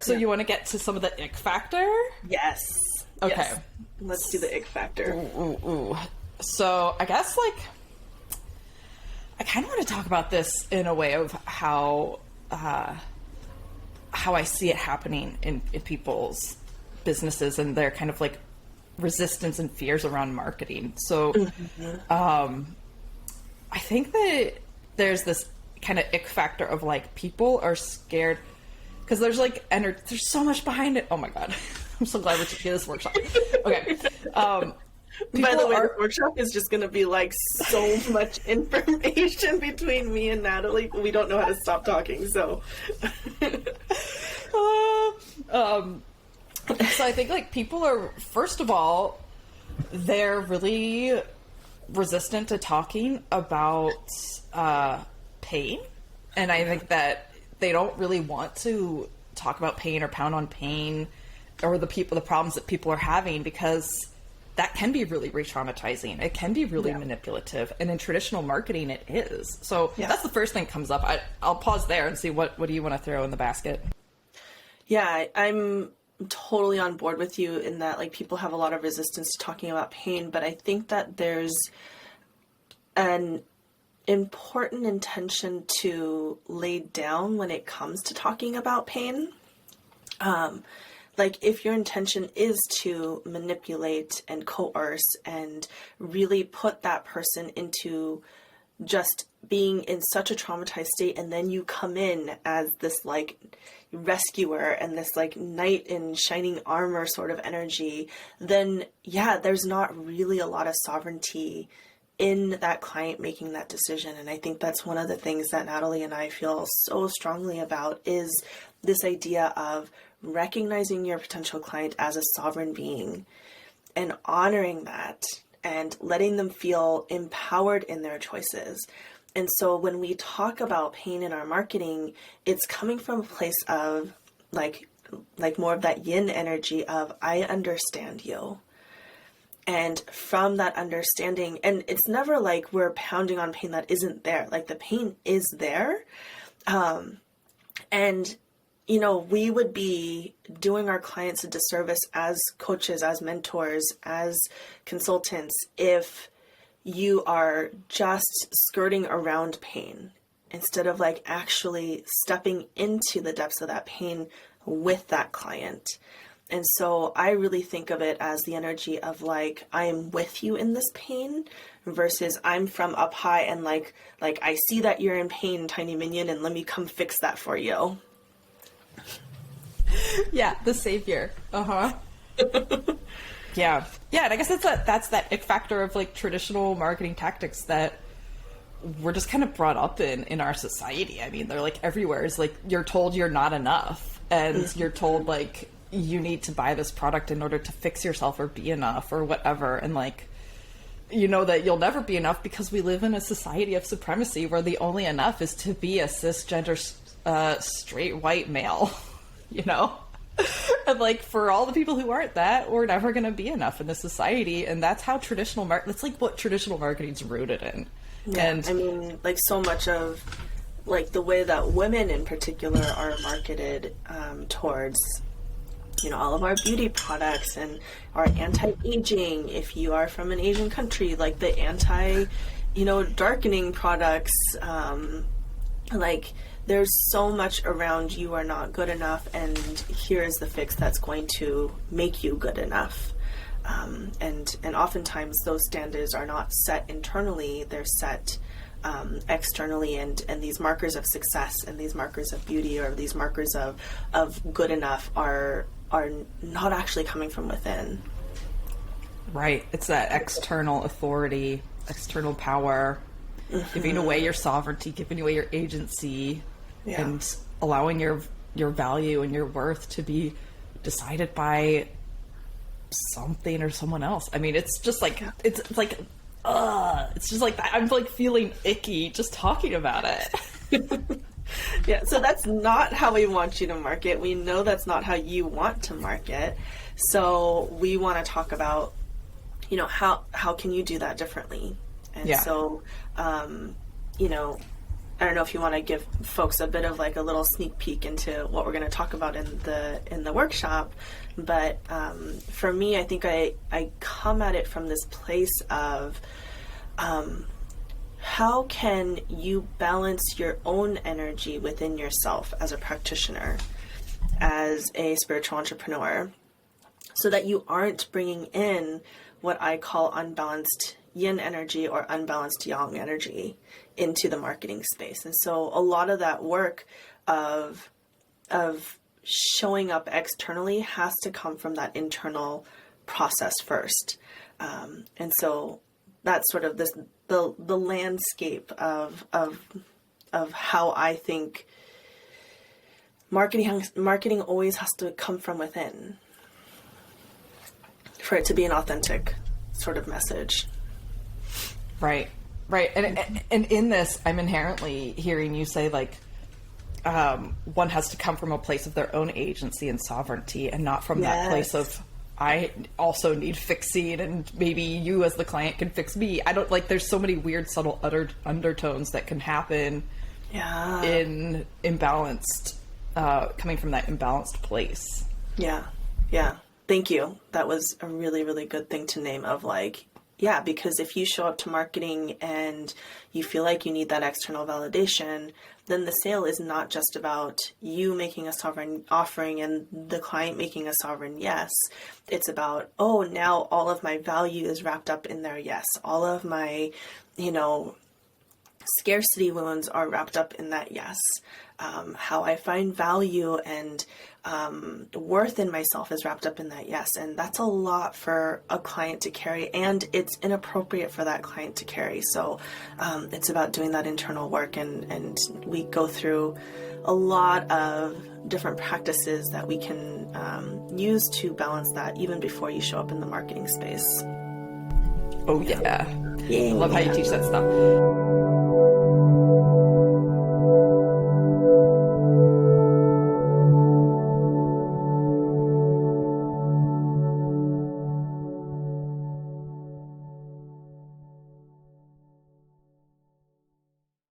So you want to get to some of the ick factor? Yes. Okay. Yes. Let's do the ick factor. Ooh. So I guess, like, I kind of want to talk about this in a way of how I see it happening in people's businesses and their kind of like resistance and fears around marketing. So I think that there's this kind of ick factor of like people are scared because there's like there's so much behind it. Oh my god. I'm so glad we're taking this workshop. Okay. By the way, the workshop is just going to be like so much information between me and Natalie. We don't know how to stop talking, so. So I think like people are, first of all, they're really resistant to talking about pain. And I think that they don't really want to talk about pain or pound on pain or the problems that people are having, because that can be really re-traumatizing. It can be really manipulative. And in traditional marketing, it is. So that's the first thing that comes up. I'll pause there and see what do you want to throw in the basket? Yeah, I'm totally on board with you in that, like, people have a lot of resistance to talking about pain, but I think that there's an important intention to lay down when it comes to talking about pain. Like, if your intention is to manipulate and coerce and really put that person into just being in such a traumatized state, and then you come in as this like rescuer and this like knight in shining armor sort of energy, then there's not really a lot of sovereignty in that client making that decision. And I think that's one of the things that Natalie and I feel so strongly about, is this idea of recognizing your potential client as a sovereign being and honoring that and letting them feel empowered in their choices. And so when we talk about pain in our marketing, it's coming from a place of like more of that yin energy of, I understand you. And from that understanding, and it's never like we're pounding on pain that isn't there. Like, the pain is there. And you know, we would be doing our clients a disservice as coaches, as mentors, as consultants, if you are just skirting around pain instead of like actually stepping into the depths of that pain with that client. And so I really think of it as the energy of like, I'm with you in this pain versus I'm from up high and like I see that you're in pain, tiny minion, and let me come fix that for you. Yeah, the savior. Yeah, and I guess that's that ick factor of like traditional marketing tactics that we're just kind of brought up in our society. I mean, they're like everywhere. It's like you're told you're not enough, and you're told like you need to buy this product in order to fix yourself or be enough or whatever. And like, you know that you'll never be enough because we live in a society of supremacy where the only enough is to be a cisgender straight white male. You know? And like, for all the people who aren't that, we're never going to be enough in this society. And that's how that's like what traditional marketing's rooted in. Yeah, and I mean, like, so much of like the way that women in particular are marketed towards, you know, all of our beauty products and our anti-aging, if you are from an Asian country, like the darkening products, like, there's so much around you are not good enough, and here's the fix that's going to make you good enough. And oftentimes those standards are not set internally, they're set externally, and these markers of success and these markers of beauty or these markers of good enough are not actually coming from within. Right. It's that external authority, external power, giving away your sovereignty, giving away your agency, and allowing your value and your worth to be decided by something or someone else. I mean, it's just like, it's just like, I'm like feeling icky just talking about it. Yeah, so that's not how we want you to market. We know that's not how you want to market. So we want to talk about, you know, how can you do that differently? And so, you know, I don't know if you want to give folks a bit of like a little sneak peek into what we're going to talk about in the workshop, but for me, I think I come at it from this place of how can you balance your own energy within yourself as a practitioner, as a spiritual entrepreneur, so that you aren't bringing in what I call unbalanced yin energy or unbalanced yang energy into the marketing space. And so a lot of that work of showing up externally has to come from that internal process first. And so that's sort of the landscape of how I think marketing always has to come from within for it to be an authentic sort of message. Right. And in this, I'm inherently hearing you say, like, one has to come from a place of their own agency and sovereignty, and not from that place of, I also need fixing, and maybe you as the client can fix me. I don't, like, there's so many weird, subtle undertones that can happen in imbalanced, coming from that imbalanced place. Yeah. Thank you. That was a really, really good thing to name, of like, yeah, because if you show up to marketing and you feel like you need that external validation, then the sale is not just about you making a sovereign offering and the client making a sovereign yes. It's about, oh, now all of my value is wrapped up in their yes. All of my, scarcity wounds are wrapped up in that yes. How I find value and worth in myself is wrapped up in that yes. And that's a lot for a client to carry, and it's inappropriate for that client to carry. So it's about doing that internal work, and we go through a lot of different practices that we can use to balance that even before you show up in the marketing space. Oh yeah. I love how you teach that stuff.